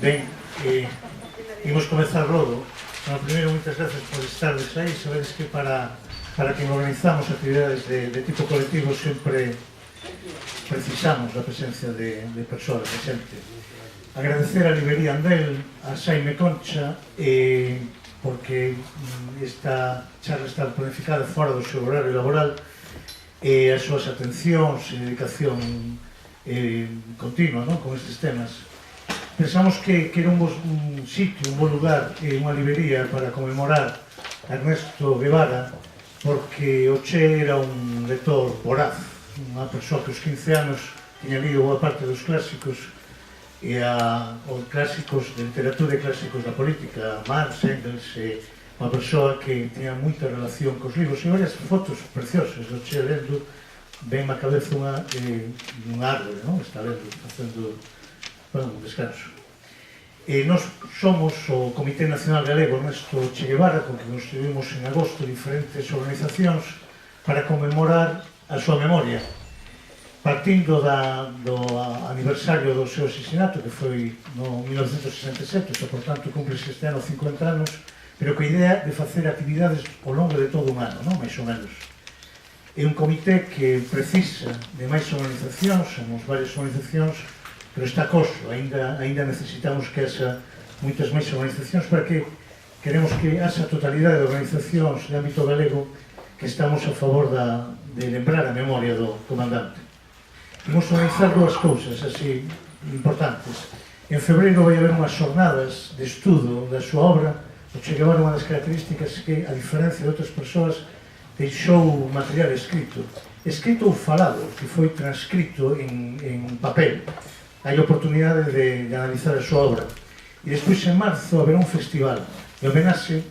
Ben, imos comezar logo. Primeiro, moitas gracias por estardes aí. Sabedes que para que organizamos actividades de tipo colectivo sempre precisamos da presencia de persoas, de xente. Agradecer a Librería Andel, a Xaime Concha, porque esta charla está planificada fora do seu horario laboral, e as súas atencións e dedicación continua con estes temas. Pensamos que era un sitio, un bon lugar, unha librería para conmemorar a Ernesto Guevara, porque o Che era un lector voraz, unha persoa que aos 15 anos tiña lido boa parte dos clásicos e os clásicos de literatura e clásicos da política, Marx, Engels, unha persoa que tiña moita relación cos libros e varias fotos preciosas do Che lendo. Ben na cabeza unha árbore, está lendo, facendo un descanso. Nós somos o Comité Nacional Galego Ernesto Che Guevara, con que constituímos en agosto diferentes organizacións para conmemorar a súa memoria, partindo do aniversario do seu asesinato, que foi no 1967, que por tanto cumplese este ano 50 anos, pero coa idea de facer actividades ao longo de todo un ano, máis ou menos. É un comité que precisa de máis organizacións, somos varias organizacións, pero está coso, ainda necesitamos que haxa moitas máis organizacións para que queremos que haxa a totalidade de organizacións de ámbito galego que estamos a favor de lembrar a memoria do comandante. Imos organizar dúas cousas así importantes. En febreiro vai haber unhas xornadas de estudo da súa obra. O Che Guevara, unha das características que, a diferencia de outras persoas, deixou material escrito ou falado, que foi transcrito en papel. Hai oportunidade de analizar a súa obra. E despois, en marzo, haberá un festival de homenaxe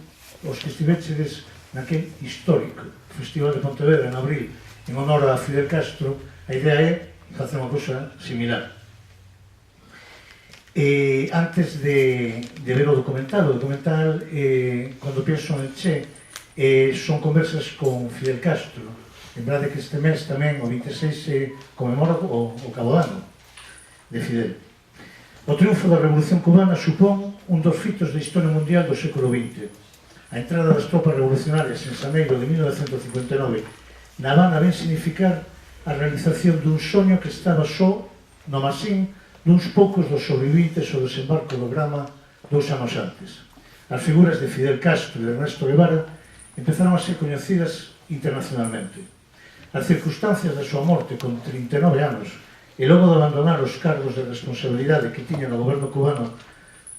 aos que estivechedes naquel histórico Festival de Pontevedra en abril, en honor a Fidel Castro. A idea é facer unha cousa similar. Antes de ver o documental, cando penso en Che, son conversas con Fidel Castro. Lembrade que este mes tamén, o 26, se conmemora o cabo ano de Fidel. O triunfo da Revolución Cubana supón un dos fitos da historia mundial do século XX. A entrada das tropas revolucionarias en Xaneiro de 1959 na Habana ven significar a realización dun soño que estaba só no masín duns poucos dos sobrevivintes ao desembarco do Grama 2 anos antes. As figuras de Fidel Castro e de Ernesto Guevara empezaron a ser coñecidas internacionalmente. As circunstancias da súa morte con 39 anos e logo de abandonar os cargos de responsabilidade que tiña no goberno cubano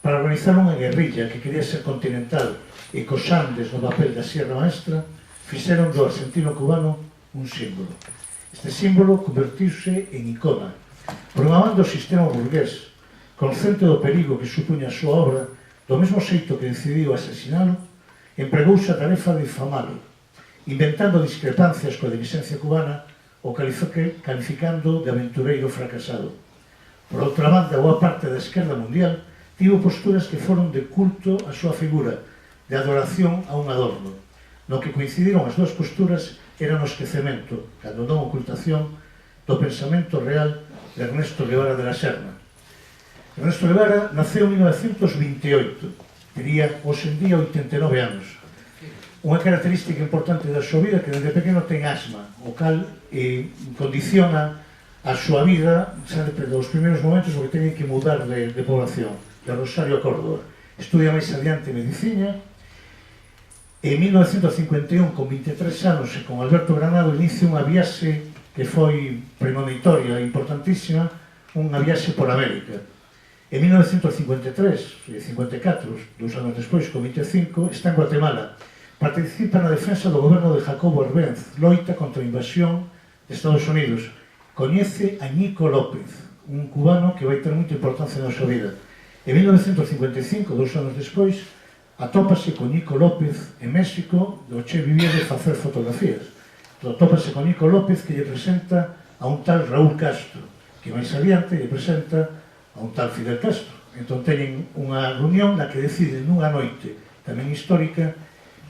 para organizar unha guerrilla que quería ser continental e cos Andes no papel da Sierra Maestra, fixeron do argentino cubano un símbolo. Este símbolo convertiuse en icona, programando o sistema burgués, consciente do perigo que supuña a súa obra, do mesmo xeito que decidiu asesinalo, empregouse a tarefa de difamalo, inventando discrepancias coa dirigencia cubana ou calificando de aventureiro fracasado. Por outra banda, boa parte da esquerda mundial tivo posturas que foron de culto á súa figura, de adoración a un adorno. No que coincidiron as dúas posturas era no esquecemento, cando non ocultación, do pensamento real de Ernesto Guevara de la Serna. Ernesto Guevara naceu en 1928, tería hoxe en día 89 anos. Unha característica importante da súa vida que desde pequeno ten asma, o cal condiciona a súa vida sempre dos primeiros momentos porque teñen que mudar de población, de Rosario a Córdoba. Estudia máis adiante medicina. En 1951, con 23 anos e con Alberto Granado, inicia unha viaxe que foi premonitoria e importantísima, unha viaxe por América. En 1953 e 54, 2 anos despois, con 25, está en Guatemala. Participa na defensa do goberno de Jacobo Arbenz, loita contra a invasión de Estados Unidos. Coñece a Nico López, un cubano que vai ter moita importancia na súa vida. En 1955, 2 anos despois, atópase con Nico López en México, do Che vivía de facer fotografías. Atópase con Nico López que lle presenta a un tal Raúl Castro, que máis adiante lle presenta a un tal Fidel Castro. Entón teñen unha reunión na que deciden nunha noite tamén histórica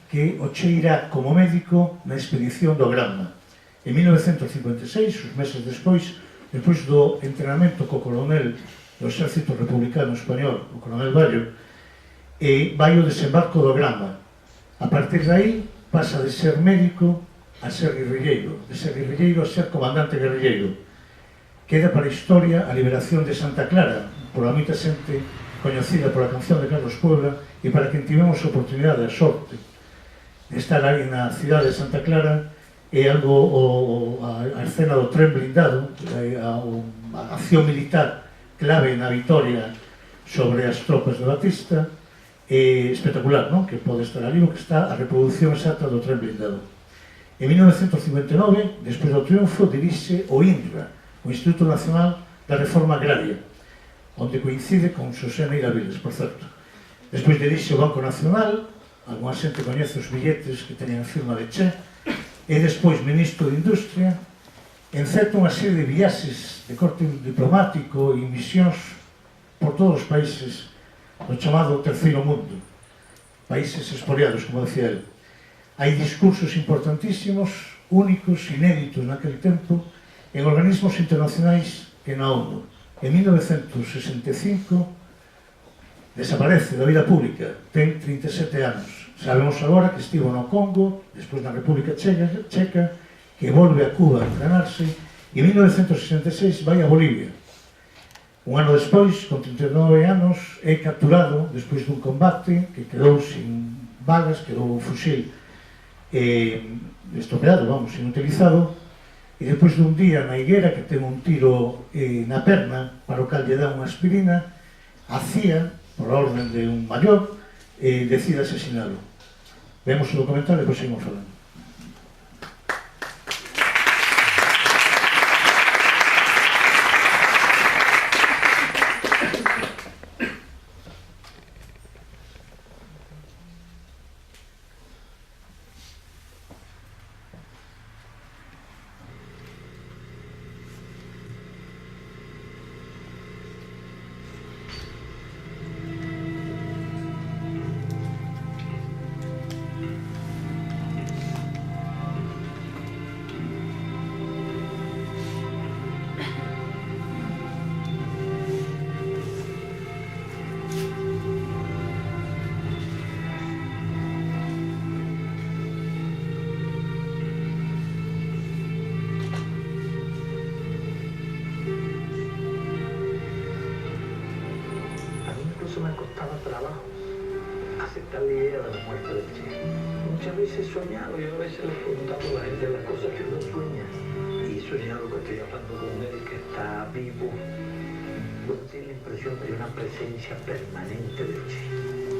que o Che irá como médico na expedición do Granma. En 1956, os meses despois do entrenamento co coronel do exército republicano español, o coronel Bayo, vai o desembarco do Granma. A partir de aí, pasa de ser médico a ser guerrilleiro, de ser guerrilleiro a ser comandante guerrilleiro. Queda para a historia a liberación de Santa Clara, por a moita xente coñecida pola canción de Carlos Puebla, e para quen tivemos a oportunidade, a sorte, de estar aí na cidade de Santa Clara, é algo, a escena do tren blindado, a acción militar clave na vitoria sobre as tropas de Batista, é espectacular, non? Que pode estar ali, que está a reproducción exacta do tren blindado. En 1959, despois do triunfo, dirixe o INRA, o Instituto Nacional da Reforma Agraria, onde coincide con Xosé Neira Viles, por certo. Despois dirixe o Banco Nacional, algunha xente coñece os billetes que teñen firma de Che, e despois ministro de Industria, enceta unha serie de viaxes de corte diplomático e misións por todos os países do chamado Terceiro Mundo, países expoliados, como decía él. Hai discursos importantísimos, únicos, inéditos naquele tempo, en organismos internacionais que na ONU. En 1965 desaparece da vida pública, ten 37 anos. Sabemos agora que estivo no Congo, despois na República Checa, que volve a Cuba a entrenarse, e en 1966 vai a Bolivia. Un ano despois, con 39 anos, é capturado despois dun combate que quedou sin balas, quedou un fusil estropeado, inutilizado, e depois dun día na higuera que ten un tiro na perna para o cal lle dá unha aspirina, a CIA, por orden de un maior, decide asesinalo. Vemos o documental e depois seguimos falando. Me costaba trabajo aceptar la idea de la muerte del Che. Muchas veces he soñado, yo a veces le he preguntado a la gente las cosas que uno sueña, y he soñado que estoy hablando con él, que está vivo. Uno tiene la impresión de una presencia permanente del Che,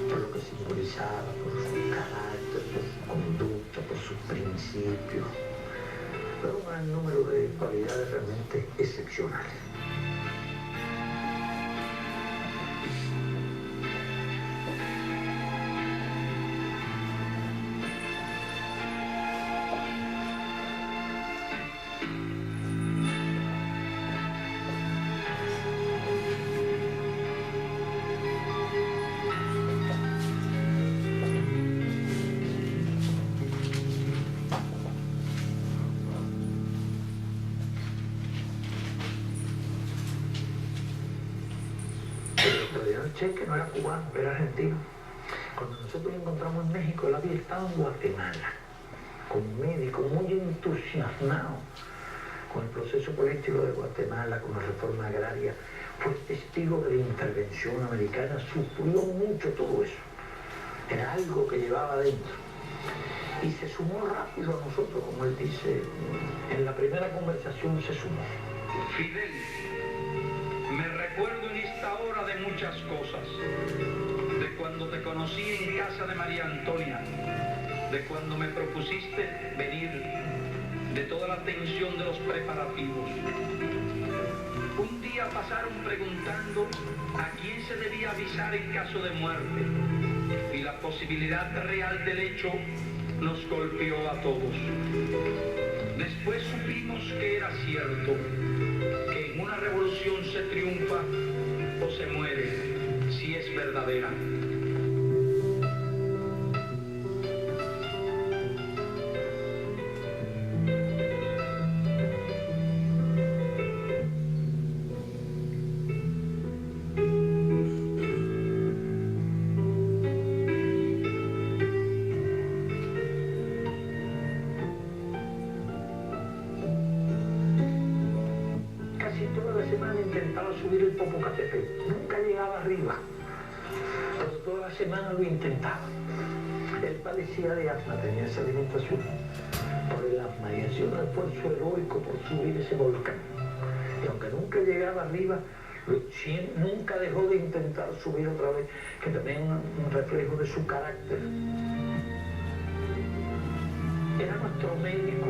por lo que simbolizaba, por su carácter, por su conducta, por sus principios, pero un gran número de cualidades realmente excepcionales. Che, que no era cubano, era argentino. Cuando nosotros lo encontramos en México, él había estado en Guatemala, como médico, muy entusiasmado con el proceso político de Guatemala, con la reforma agraria. Fue testigo de la intervención americana, sufrió mucho todo eso. Era algo que llevaba adentro. Y se sumó rápido a nosotros, como él dice, en la primera conversación se sumó. Fidel, me recuerdo en esta hora de muchas cosas, de cuando te conocí en casa de María Antonia, de cuando me propusiste venir, de toda la tensión de los preparativos. Un día pasaron preguntando a quién se debía avisar en caso de muerte, y la posibilidad real del hecho nos golpeó a todos. Después supimos que era cierto, que en una revolución se triunfa o se muere, si es verdadera. toda la semana intentaba subir el Popocatépetl. Nunca llegaba arriba, pero toda la semana lo intentaba. Él padecía de asma, tenía esa limitación por el asma y hacía un esfuerzo heroico por subir ese volcán. Y aunque nunca llegaba arriba, nunca dejó de intentar subir otra vez, que también es un reflejo de su carácter. Era nuestro médico.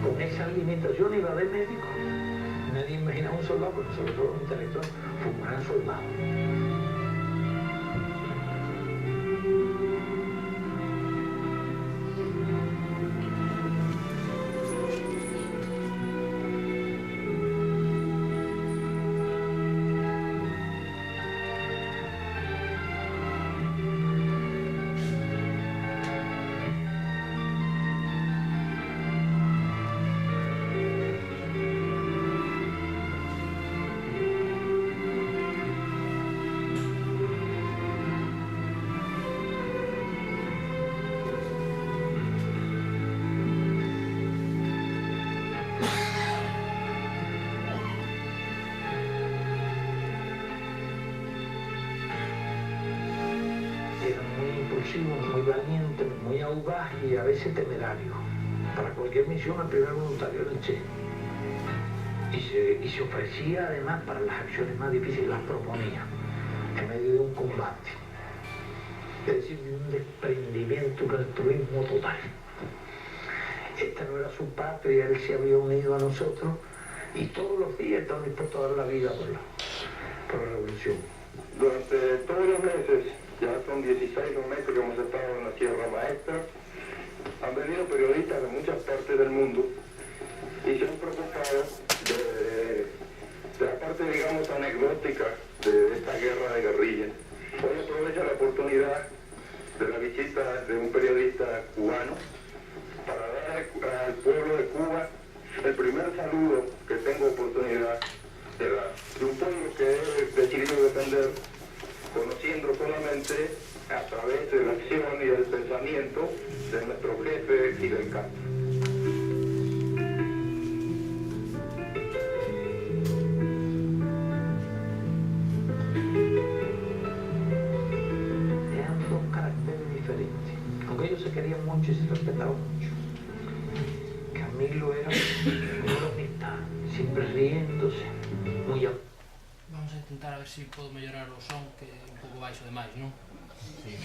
Con esa limitación iba de médico. Nadie imaginaba un soldado, porque sobre todo un intelectual, fue un gran soldado. Muy valiente, muy audaz y a veces temerario. Para cualquier misión, el primer voluntario era el Che. Y se ofrecía además para las acciones más difíciles, las proponía en medio de un combate. Es decir, de un desprendimiento, un altruismo total. Esta no era su patria, él se había unido a nosotros y todos los días estaba dispuesto a dar la vida por la revolución. Durante todos los meses, ya son 16 los meses que hemos estado en la Sierra Maestra, han venido periodistas de muchas partes del mundo y se han preocupado de la parte, digamos, anecdótica de esta guerra de guerrillas. Hoy aprovecho la oportunidad de la visita de un periodista cubano para dar al pueblo de Cuba el primer saludo que tengo oportunidad de un pueblo que he decidido defender, conociendo solamente a través de la acción y del pensamiento de nuestro jefe Fidel Castro. Eran dos caracteres diferentes, aunque ellos se querían mucho y se respetaban mucho. Camilo era muy bromista, siempre riéndose, muy amable. Vamos a intentar a ver si puedo mellorar o son, que é un pouco baixo demais, non? Sí.